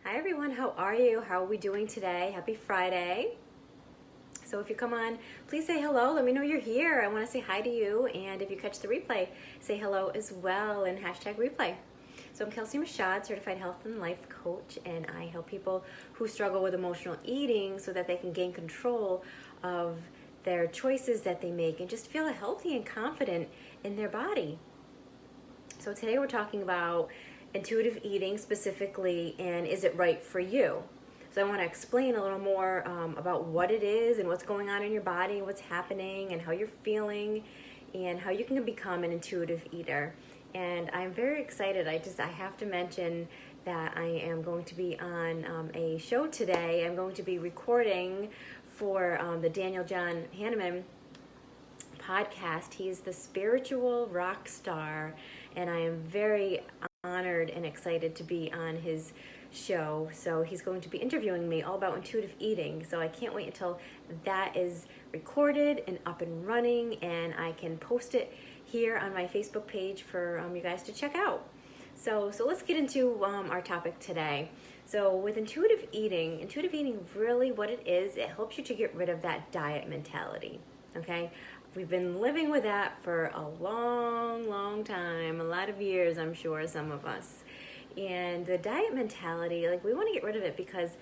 Hi everyone, how are you? How are we doing today? Happy Friday. So if you come on, please say hello. Let me know you're here. I want to say hi to you. And if you catch the replay, say hello as well and hashtag replay. So I'm Kelsie Michaud, certified health and life coach, and I help people who struggle with emotional eating so that they can gain control of their choices that they make and just feel healthy and confident in their body. So today we're talking about intuitive eating specifically, and is it right for you? So I want to explain a little more about what it is and what's going on in your body, what's happening and how you're feeling, and how you can become an intuitive eater. And I'm very excited. I have to mention that I am going to be on a show today. I'm going to be recording for the Daniel John Hanneman podcast. He's the spiritual rock star, and I am very honored and excited to be on his show. So he's going to be interviewing me all about intuitive eating. So I can't wait until that is recorded and up and running, and I can post it here on my Facebook page for you guys to check out. So let's get into our topic today. So with intuitive eating really what it is, it helps you to get rid of that diet mentality. Okay? We've been living with that for a long time, a lot of years, I'm sure, some of us. And the diet mentality, we want to get rid of it because,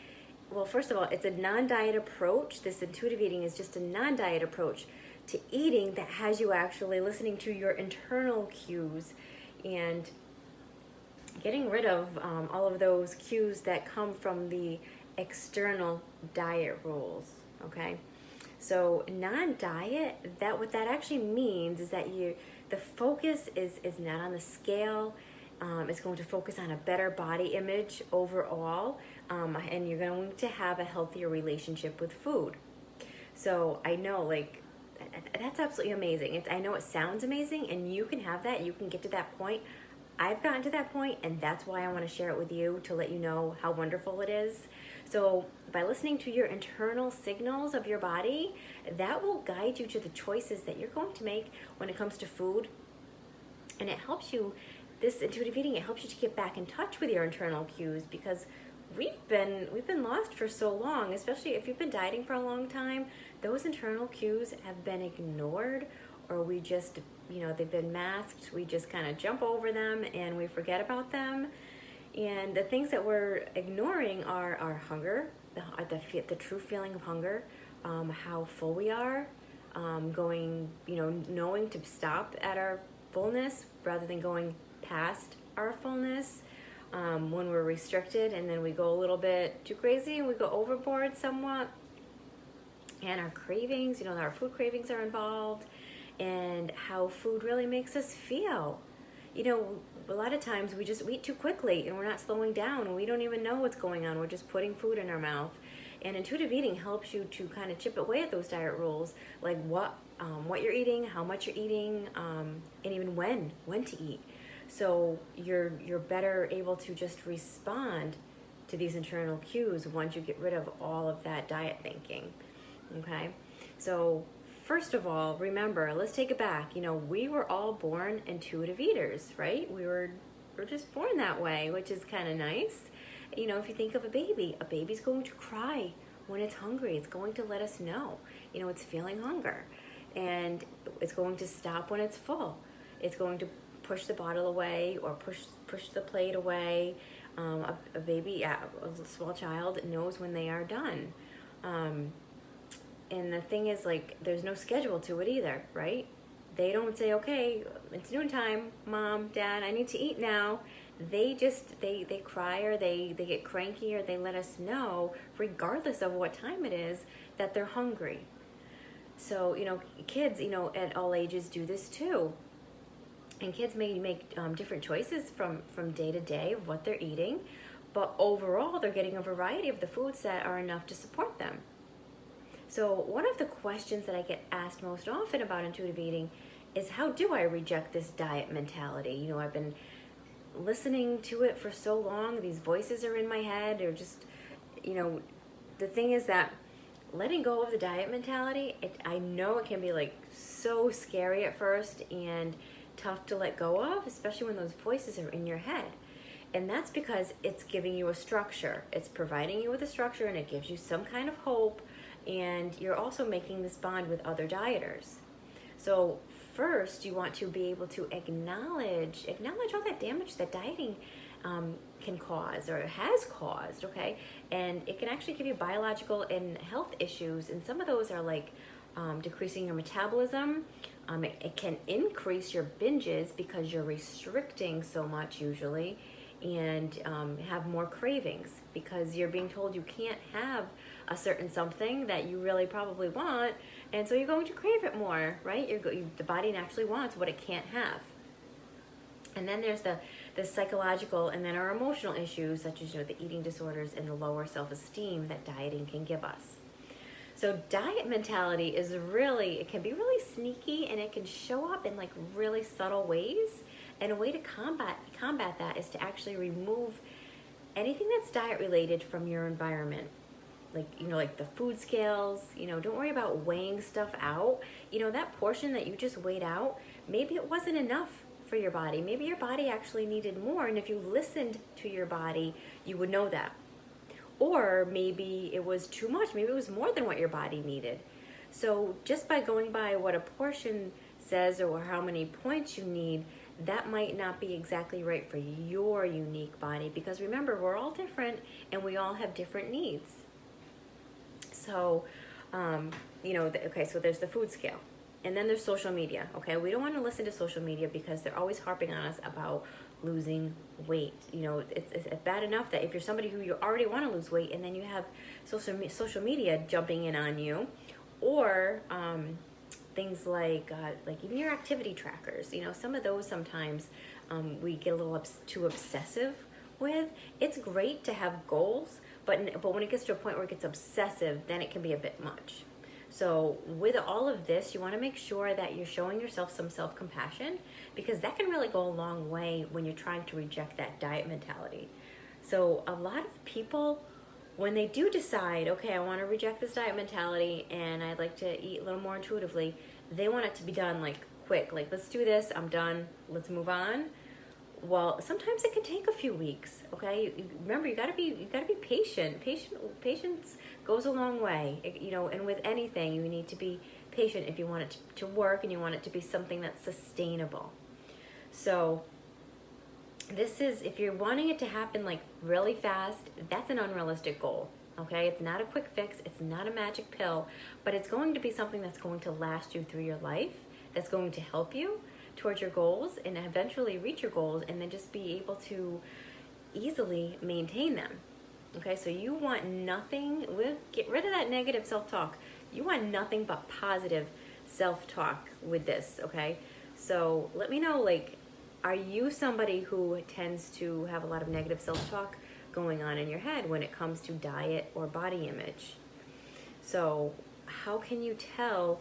well, first of all, it's a non-diet approach. This intuitive eating is just a non-diet approach to eating that has you actually listening to your internal cues and getting rid of all of those cues that come from the external diet rules, okay? So non-diet, what that actually means is that the focus is not on the scale. It's going to focus on a better body image overall, and you're going to have a healthier relationship with food. So I know, that's absolutely amazing. I know it sounds amazing, and you can have that. You can get to that point. I've gotten to that point, and that's why I want to share it with you, to let you know how wonderful it is. So by listening to your internal signals of your body, that will guide you to the choices that you're going to make when it comes to food. And it helps you, this intuitive eating, it helps you to get back in touch with your internal cues, because we've been lost for so long, especially if you've been dieting for a long time. Those internal cues have been ignored, or we just, they've been masked. We just kind of jump over them and we forget about them. And the things that we're ignoring are our hunger, the true feeling of hunger, how full we are, knowing to stop at our fullness rather than going past our fullness. When we're restricted and then we go a little bit too crazy and we go overboard somewhat. And our cravings, our food cravings are involved, and how food really makes us feel. A lot of times we eat too quickly and we're not slowing down, and we don't even know what's going on. We're just putting food in our mouth. And intuitive eating helps you to kind of chip away at those diet rules, like what you're eating, how much you're eating, and even when to eat. So you're better able to just respond to these internal cues once you get rid of all of that diet thinking. Okay? So first of all, remember, let's take it back. We were all born intuitive eaters, right? We're just born that way, which is kind of nice. If you think of a baby's going to cry when it's hungry. It's going to let us know, it's feeling hunger. And it's going to stop when it's full. It's going to push the bottle away or push the plate away. A baby, a small child knows when they are done. And the thing is, there's no schedule to it either, right? They don't say, okay, it's noontime, Mom, Dad, I need to eat now. They cry, or they get cranky, or they let us know, regardless of what time it is, that they're hungry. So, kids, at all ages do this too. And kids may make different choices from day to day of what they're eating, but overall, they're getting a variety of the foods that are enough to support them. So one of the questions that I get asked most often about intuitive eating is, how do I reject this diet mentality? I've been listening to it for so long. These voices are in my head. They're just, the thing is that letting go of the diet mentality, I know it can be so scary at first and tough to let go of, especially when those voices are in your head. And that's because it's giving you a structure. It's providing you with a structure, and it gives you some kind of hope. And you're also making this bond with other dieters. So first, you want to be able to acknowledge all that damage that dieting can cause or has caused, okay? And it can actually give you biological and health issues. And some of those are like decreasing your metabolism. It can increase your binges because you're restricting so much usually, and have more cravings because you're being told you can't have a certain something that you really probably want, and so you're going to crave it more, right? The body naturally wants what it can't have. And then there's the psychological and then our emotional issues, such as the eating disorders and the lower self-esteem that dieting can give us. So diet mentality it can be really sneaky, and it can show up in like really subtle ways. And a way to combat that is to actually remove anything that's diet related from your environment. Like the food scales, don't worry about weighing stuff out. That portion that you just weighed out, maybe it wasn't enough for your body. Maybe your body actually needed more. And if you listened to your body, you would know that. Or maybe it was too much. Maybe it was more than what your body needed. So just by going by what a portion says or how many points you need, that might not be exactly right for your unique body, because remember, we're all different and we all have different needs. So, okay, so there's the food scale, and then there's social media, okay? We don't want to listen to social media because they're always harping on us about losing weight. It's bad enough that if you're somebody who you already want to lose weight, and then you have social media jumping in on you, or things like even your activity trackers. Some of those sometimes we get a little too obsessive with. It's great to have goals, but when it gets to a point where it gets obsessive, then it can be a bit much. So with all of this, you want to make sure that you're showing yourself some self-compassion, because that can really go a long way when you're trying to reject that diet mentality. So a lot of people, when they do decide, okay, I want to reject this diet mentality and I'd like to eat a little more intuitively, they want it to be done like quick. Like, let's do this, I'm done, let's move on. Well, sometimes it can take a few weeks, okay? Remember, you gotta be patient. Patience goes a long way, and with anything, you need to be patient if you want it to work and you want it to be something that's sustainable. So if you're wanting it to happen like really fast, that's an unrealistic goal, okay? It's not a quick fix, it's not a magic pill, but it's going to be something that's going to last you through your life, that's going to help you towards your goals and eventually reach your goals, and then just be able to easily maintain them. Okay, so you want nothing, get rid of that negative self-talk. You want nothing but positive self-talk with this, okay? So let me know, are you somebody who tends to have a lot of negative self-talk going on in your head when it comes to diet or body image? So how can you tell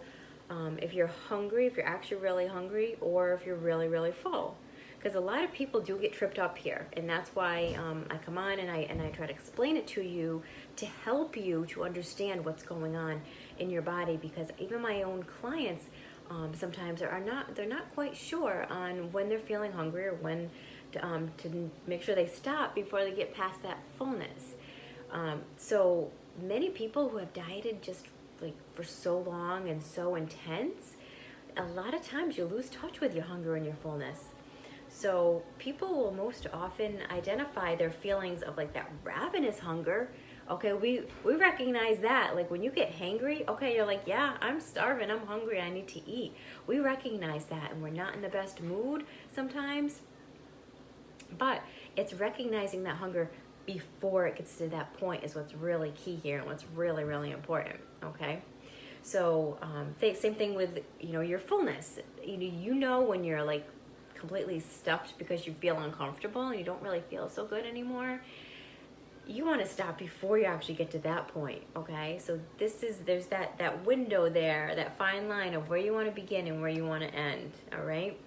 if you're hungry, if you're actually really hungry, or if you're really, really full? Because a lot of people do get tripped up here, and that's why I come on and I try to explain it to you to help you to understand what's going on in your body. Because even my own clients sometimes they're not quite sure on when they're feeling hungry or when to make sure they stop before they get past that fullness. So many people who have dieted just for so long and so intense, a lot of times you lose touch with your hunger and your fullness. So people will most often identify their feelings of that ravenous hunger. Okay, we recognize that. When you get hangry, okay, you're yeah, I'm starving, I'm hungry, I need to eat. We recognize that, and we're not in the best mood sometimes. But it's recognizing that hunger before it gets to that point is what's really key here and what's really, really important, okay? So same thing with, your fullness. You know when you're completely stuffed because you feel uncomfortable and you don't really feel so good anymore. You want to stop before you actually get to that point, okay? So there's that window there, that fine line of where you want to begin and where you want to end, all right?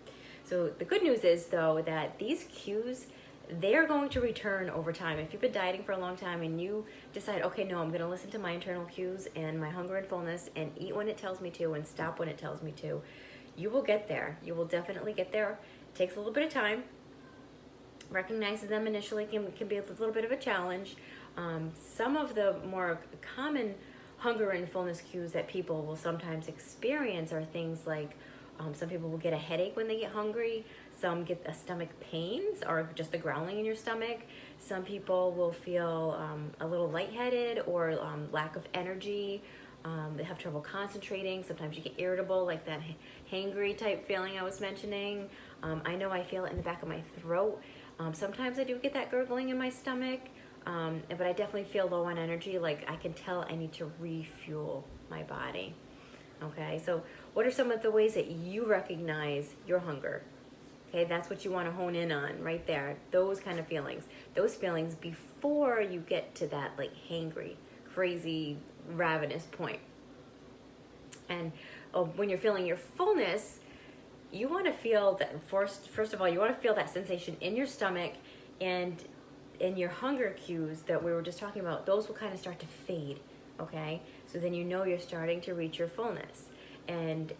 So the good news is, though, that these cues, they're going to return over time. If you've been dieting for a long time and you decide, okay, no, I'm going to listen to my internal cues and my hunger and fullness and eat when it tells me to and stop when it tells me to, you will get there. You will definitely get there. It takes a little bit of time. Recognizing them initially can be a little bit of a challenge. Some of the more common hunger and fullness cues that people will sometimes experience are things like some people will get a headache when they get hungry. Some get a stomach pains or just the growling in your stomach. Some people will feel a little lightheaded or lack of energy. They have trouble concentrating. Sometimes you get irritable, like that hangry type feeling I was mentioning. I know I feel it in the back of my throat. Sometimes I do get that gurgling in my stomach, but I definitely feel low on energy. Like I can tell I need to refuel my body. Okay, so what are some of the ways that you recognize your hunger? Okay, that's what you want to hone in on right there. Those kind of feelings. Those feelings before you get to that like hangry, crazy, ravenous point. And when you're feeling your fullness, you want to feel that first of all, you want to feel that sensation in your stomach, and in your hunger cues that we were just talking about, those will kind of start to fade, okay? So then you know you're starting to reach your fullness. And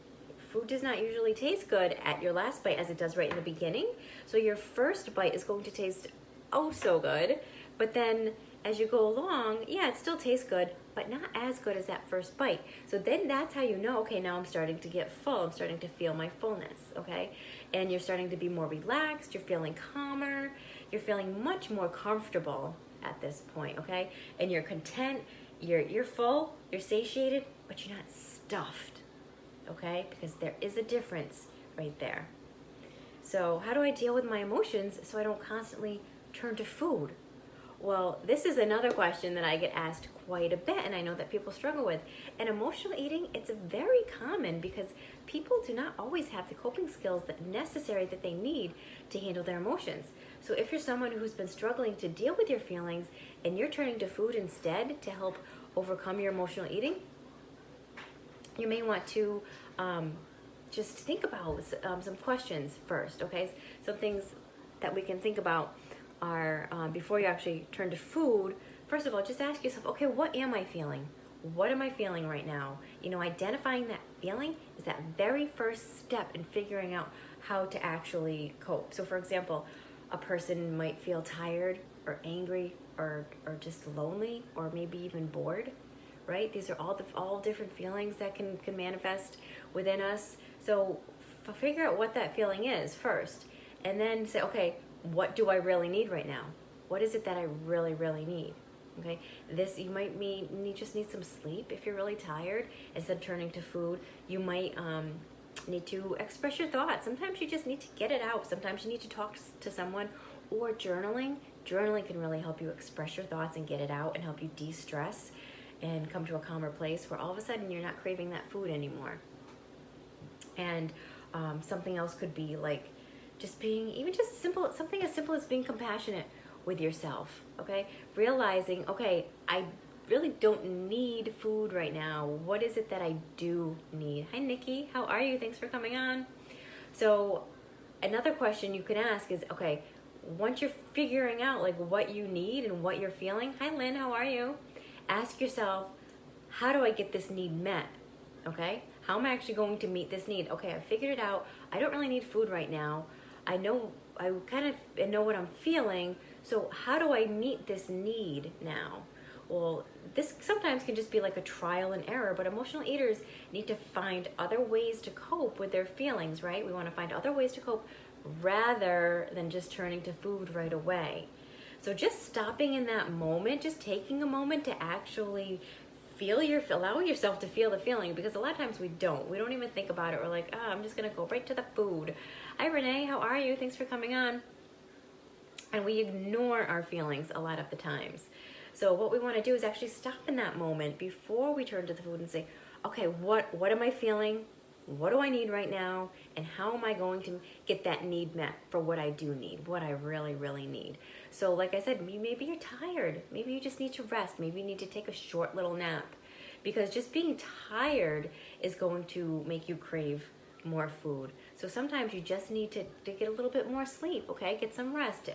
food does not usually taste good at your last bite as it does right in the beginning. So your first bite is going to taste oh so good, but then as you go along, yeah, it still tastes good, but not as good as that first bite. So then that's how you know, okay, now I'm starting to get full. I'm starting to feel my fullness, okay? And you're starting to be more relaxed. You're feeling calmer. You're feeling much more comfortable at this point, okay? And you're content. You're full. You're satiated, but you're not stuffed, okay? Because there is a difference right there. So how do I deal with my emotions so I don't constantly turn to food? Well, this is another question that I get asked quite a bit, and I know that people struggle with. And emotional eating, it's very common because people do not always have the coping skills that necessary that they need to handle their emotions. So if you're someone who's been struggling to deal with your feelings and you're turning to food instead to help overcome your emotional eating, you may want to just think about some questions first, okay? Some things that we can think about are before you actually turn to food. First of all, just ask yourself, okay, what am I feeling? What am I feeling right now? You know, identifying that feeling is that very first step in figuring out how to actually cope. So for example, a person might feel tired or angry or just lonely or maybe even bored, right? These are all different feelings that can manifest within us. So figure out what that feeling is first, and then say, okay, what do I really need right now? What is it that I really, really need? Okay, this, you might just need some sleep if you're really tired. Instead of turning to food, you might need to express your thoughts. Sometimes you just need to get it out. Sometimes you need to talk to someone, or journaling. Journaling can really help you express your thoughts and get it out and help you de-stress and come to a calmer place where all of a sudden you're not craving that food anymore. And something else could be like just being, even just simple, something as simple as being compassionate with yourself, okay? Realizing, okay, I really don't need food right now. What is it that I do need? Hi, Nikki. How are you? Thanks for coming on. So another question you can ask is, okay, once you're figuring out like what you need and what you're feeling, hi, Lynn, how are you? Ask yourself, how do I get this need met, okay? How am I actually going to meet this need? Okay, I figured it out. I don't really need food right now. I kind of know what I'm feeling, so how do I meet this need now? Well, this sometimes can just be like a trial and error, but emotional eaters need to find other ways to cope with their feelings, right? We want to find other ways to cope rather than just turning to food right away. So just stopping in that moment, just taking a moment to actually allow yourself to feel the feeling, because a lot of times we don't even think about it. We're like, oh, I'm just gonna go right to the food. Hi, Renee, how are you? Thanks for coming on. And we ignore our feelings a lot of the times. So what we want to do is actually stop in that moment before we turn to the food and say, okay, what am I feeling? What do I need right now? And how am I going to get that need met for what I do need, what I really, really need? So like I said, maybe you're tired. Maybe you just need to rest. Maybe you need to take a short little nap, because just being tired is going to make you crave more food. So sometimes you just need to get a little bit more sleep, okay? Get some rest.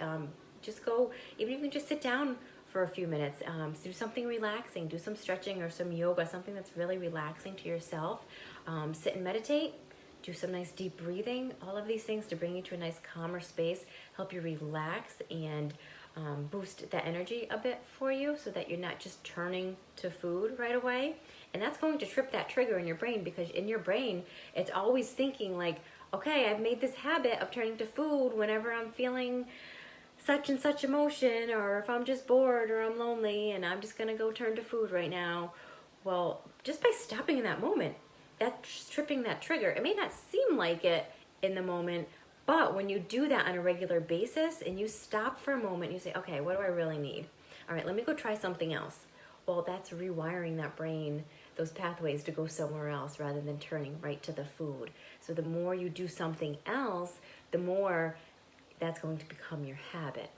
Just go, even if you can just sit down for a few minutes, do something relaxing, do some stretching or some yoga, something that's really relaxing to yourself. Sit and meditate. do some nice deep breathing. All of these things to bring you to a nice calmer space, help you relax and boost that energy a bit for you so that you're not just turning to food right away. And that's going to trip that trigger in your brain, because in your brain, it's always thinking like, okay, I've made this habit of turning to food whenever I'm feeling such and such emotion, or if I'm just bored or I'm lonely, and I'm just gonna go turn to food right now. Well, just by stopping in that moment, that's tripping that trigger. It may not seem like it in the moment, but when you do that on a regular basis and you stop for a moment, you say, okay, what do I really need? All right, let me go try something else. Well, that's rewiring that brain, those pathways to go somewhere else rather than turning right to the food. So the more you do something else, the more that's going to become your habit.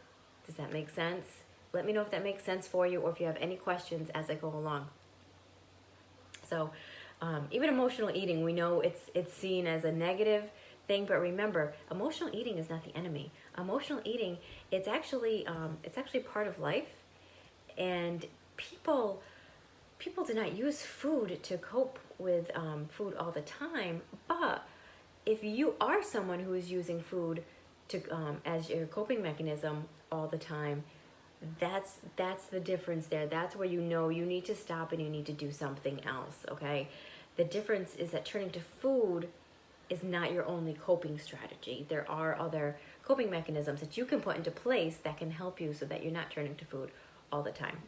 Does that make sense? Let me know if that makes sense for you, or if you have any questions as I go along. So even emotional eating, we know it's seen as a negative thing, but remember, emotional eating is not the enemy. Emotional eating, it's actually part of life, and people do not use food to cope with food all the time. But if you are someone who is using food to as your coping mechanism all the time, that's the difference there. That's where you know you need to stop and you need to do something else. Okay, the difference is that turning to food is not your only coping strategy. There are other coping mechanisms that you can put into place that can help you so that you're not turning to food all the time.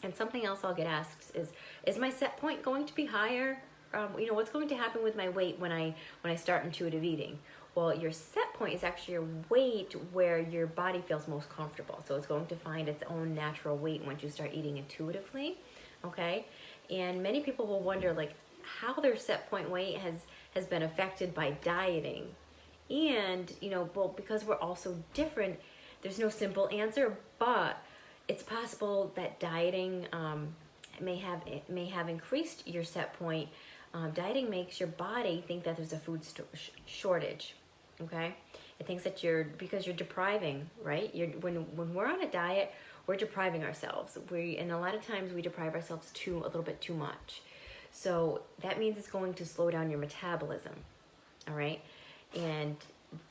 And something else I'll get asked is my set point going to be higher? What's going to happen with my weight when I start intuitive eating? Well, your set point is actually your weight where your body feels most comfortable. So it's going to find its own natural weight once you start eating intuitively, okay? And many people will wonder like how their set point weight has been affected by dieting. And, because we're all so different, there's no simple answer, but it's possible that dieting may have increased your set point. Dieting makes your body think that there's a food shortage. Okay, it thinks that because you're depriving, right? When we're on a diet, we're depriving ourselves. And a lot of times we deprive ourselves a little bit too much. So that means it's going to slow down your metabolism. All right, and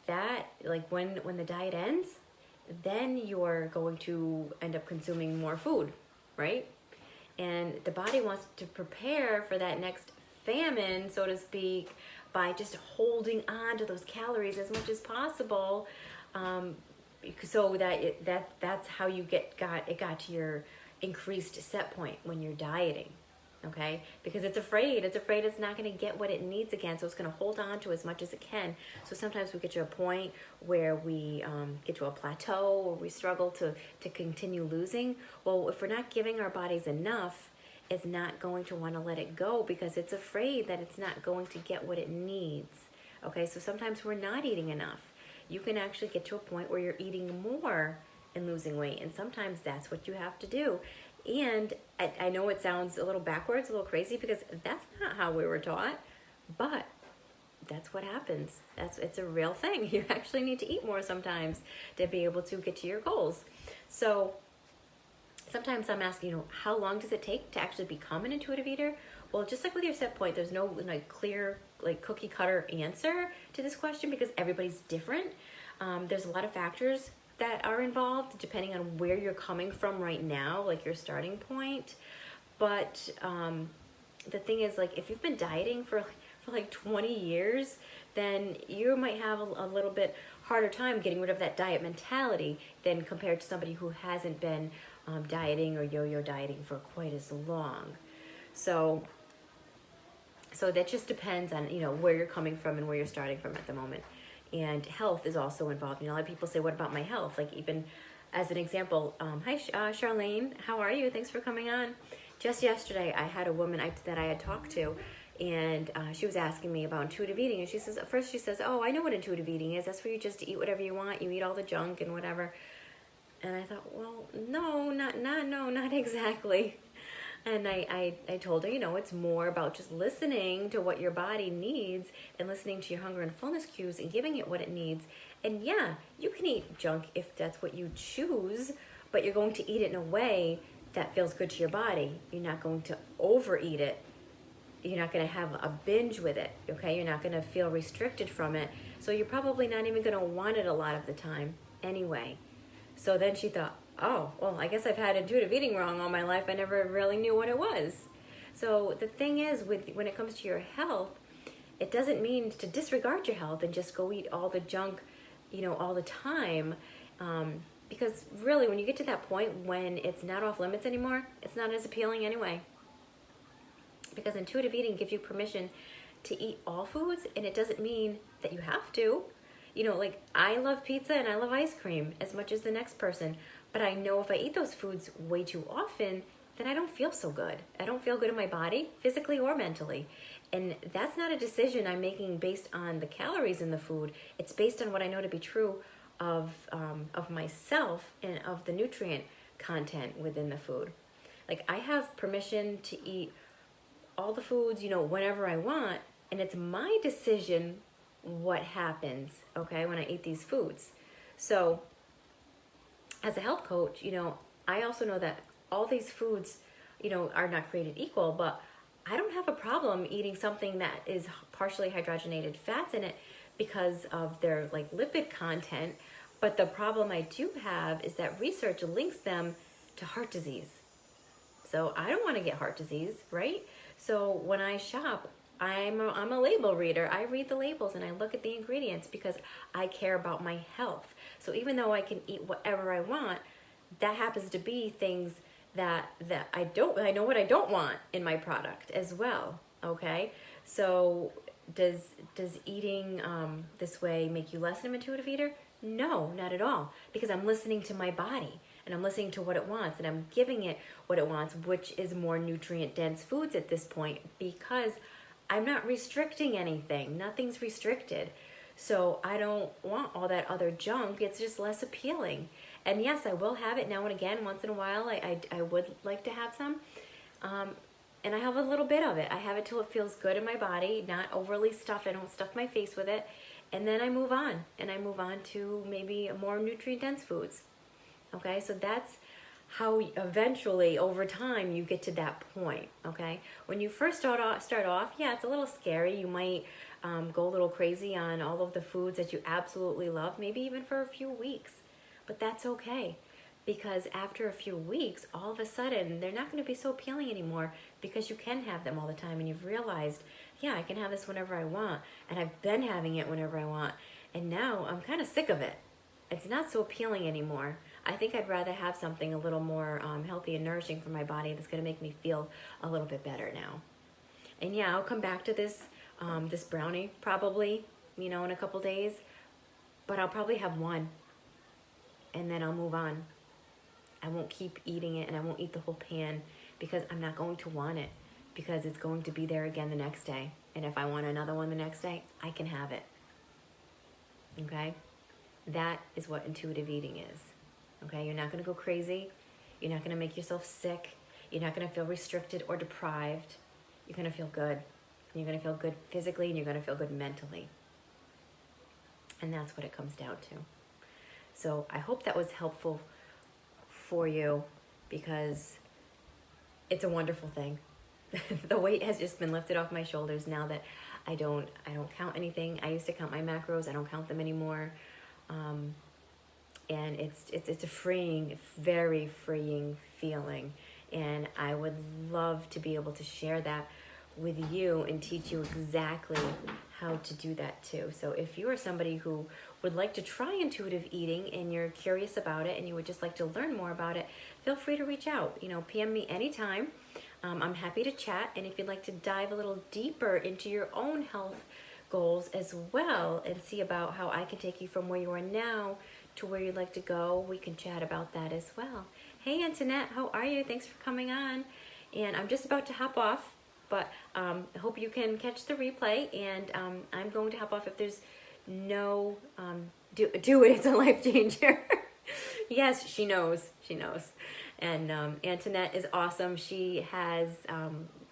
that like when the diet ends, then you're going to end up consuming more food, right? And the body wants to prepare for that next famine, so to speak, by just holding on to those calories as much as possible, so that's how you got to your increased set point when you're dieting, okay? Because it's afraid it's not going to get what it needs again, so it's going to hold on to as much as it can. So sometimes we get to a point where we get to a plateau, or we struggle to continue losing. Well, if we're not giving our bodies enough, it's not going to want to let it go because it's afraid that it's not going to get what it needs. Okay, so sometimes we're not eating enough. You can actually get to a point where you're eating more and losing weight, and sometimes that's what you have to do. And I know it sounds a little backwards, a little crazy, because that's not how we were taught, but that's what happens. It's a real thing. You actually need to eat more sometimes to be able to get to your goals. So sometimes I'm asking, how long does it take to actually become an intuitive eater? Well, just like with your set point, there's no clear, cookie cutter answer to this question because everybody's different. There's a lot of factors that are involved depending on where you're coming from right now, like your starting point. But the thing is, if you've been dieting for 20 years, then you might have a little bit harder time getting rid of that diet mentality than compared to somebody who hasn't been dieting or yo-yo dieting for quite as long. So that just depends on where you're coming from and where you're starting from at the moment. And health is also involved. A lot of people say, what about my health? Even as an example, hi Charlene, how are you? Thanks for coming on. Just yesterday I had a woman that I had talked to, and she was asking me about intuitive eating, and she says, oh, I know what intuitive eating is. That's where you just eat whatever you want, you eat all the junk and whatever. And I thought, well, no, not exactly. And I told her, it's more about just listening to what your body needs and listening to your hunger and fullness cues and giving it what it needs. And yeah, you can eat junk if that's what you choose, but you're going to eat it in a way that feels good to your body. You're not going to overeat it you're not going to have a binge with it, okay? You're not going to feel restricted from it. So you're probably not even going to want it a lot of the time anyway. So then she thought, oh, well, I guess I've had intuitive eating wrong all my life. I never really knew what it was. So the thing is, when it comes to your health, it doesn't mean to disregard your health and just go eat all the junk, all the time. Because really, when you get to that point when it's not off limits anymore, it's not as appealing anyway. Because intuitive eating gives you permission to eat all foods, and it doesn't mean that you have to. Like I love pizza and I love ice cream as much as the next person, but I know if I eat those foods way too often, then I don't feel so good. I don't feel good in my body, physically or mentally. And that's not a decision I'm making based on the calories in the food. It's based on what I know to be true of myself and of the nutrient content within the food. Like I have permission to eat all the foods, whenever I want, and it's my decision what happens, okay, when I eat these foods. So as a health coach, I also know that all these foods, are not created equal, but I don't have a problem eating something that is partially hydrogenated fats in it because of their lipid content. But the problem I do have is that research links them to heart disease. So I don't want to get heart disease, right? So when I shop, I'm a label reader. I read the labels and I look at the ingredients because I care about my health. So even though I can eat whatever I want, that happens to be things that I know what I don't want in my product as well. Okay, so does eating this way make you less of an intuitive eater? No, not at all, because I'm listening to my body and I'm listening to what it wants and I'm giving it what it wants, which is more nutrient dense foods at this point, because I'm not restricting anything. Nothing's restricted. So I don't want all that other junk. It's just less appealing. And yes, I will have it now and again, once in a while. I would like to have some. And I have a little bit of it. I have it till it feels good in my body, not overly stuffed. I don't stuff my face with it. And then I move on. And I move on to maybe more nutrient-dense foods. Okay, so that's how eventually, over time, you get to that point, okay? When you first start off, yeah, it's a little scary. You might go a little crazy on all of the foods that you absolutely love, maybe even for a few weeks. But that's okay, because after a few weeks, all of a sudden, they're not going to be so appealing anymore because you can have them all the time and you've realized, yeah, I can have this whenever I want, and I've been having it whenever I want, and now I'm kind of sick of it. It's not so appealing anymore. I think I'd rather have something a little more healthy and nourishing for my body that's going to make me feel a little bit better now. And yeah, I'll come back to this this brownie probably, in a couple days, but I'll probably have one, and then I'll move on. I won't keep eating it, and I won't eat the whole pan because I'm not going to want it, because it's going to be there again the next day. And if I want another one the next day, I can have it. Okay? That is what intuitive eating is. Okay, you're not going to go crazy. You're not going to make yourself sick. You're not going to feel restricted or deprived. You're going to feel good. You're going to feel good physically, and you're going to feel good mentally. And that's what it comes down to. So I hope that was helpful for you, because it's a wonderful thing. The weight has just been lifted off my shoulders now that I don't count anything. I used to count my macros. I don't count them anymore. And it's a freeing, very freeing feeling. And I would love to be able to share that with you and teach you exactly how to do that too. So if you are somebody who would like to try intuitive eating and you're curious about it and you would just like to learn more about it, feel free to reach out. PM me anytime. I'm happy to chat. And if you'd like to dive a little deeper into your own health goals as well and see about how I can take you from where you are now to where you'd like to go, we can chat about that as well. Hey Antoinette, how are you? Thanks for coming on. And I'm just about to hop off, but I hope you can catch the replay, and I'm going to hop off if there's no, do it, it's a life changer. Yes, she knows. And Antoinette is awesome. She has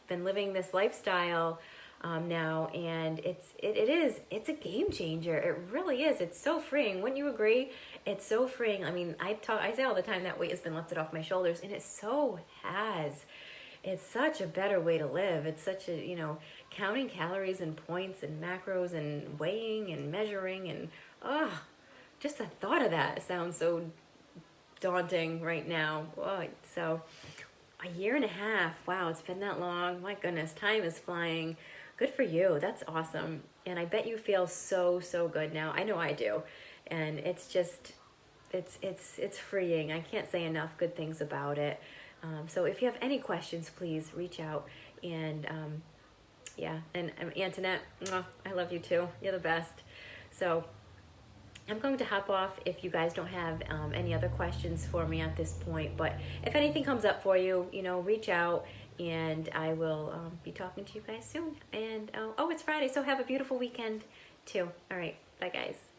been living this lifestyle now, and it's a game changer. It really is. It's so freeing. Wouldn't you agree? It's so freeing. I mean, I say all the time that weight has been lifted off my shoulders, and it so has. it's such a better way to live. It's such a, you know, counting calories and points and macros and weighing and measuring and, oh, just the thought of that sounds so daunting right now. Oh, so a year and a half. Wow, it's been that long. My goodness, time is flying. Good for you. That's awesome. And I bet you feel so, so good now. I know I do. And it's just, it's freeing. I can't say enough good things about it. So if you have any questions, please reach out. And yeah, and Antoinette, I love you too. You're the best. So I'm going to hop off if you guys don't have any other questions for me at this point. But if anything comes up for you, you know, reach out, and I will be talking to you guys soon. And oh, it's Friday, so have a beautiful weekend too. All right, bye guys.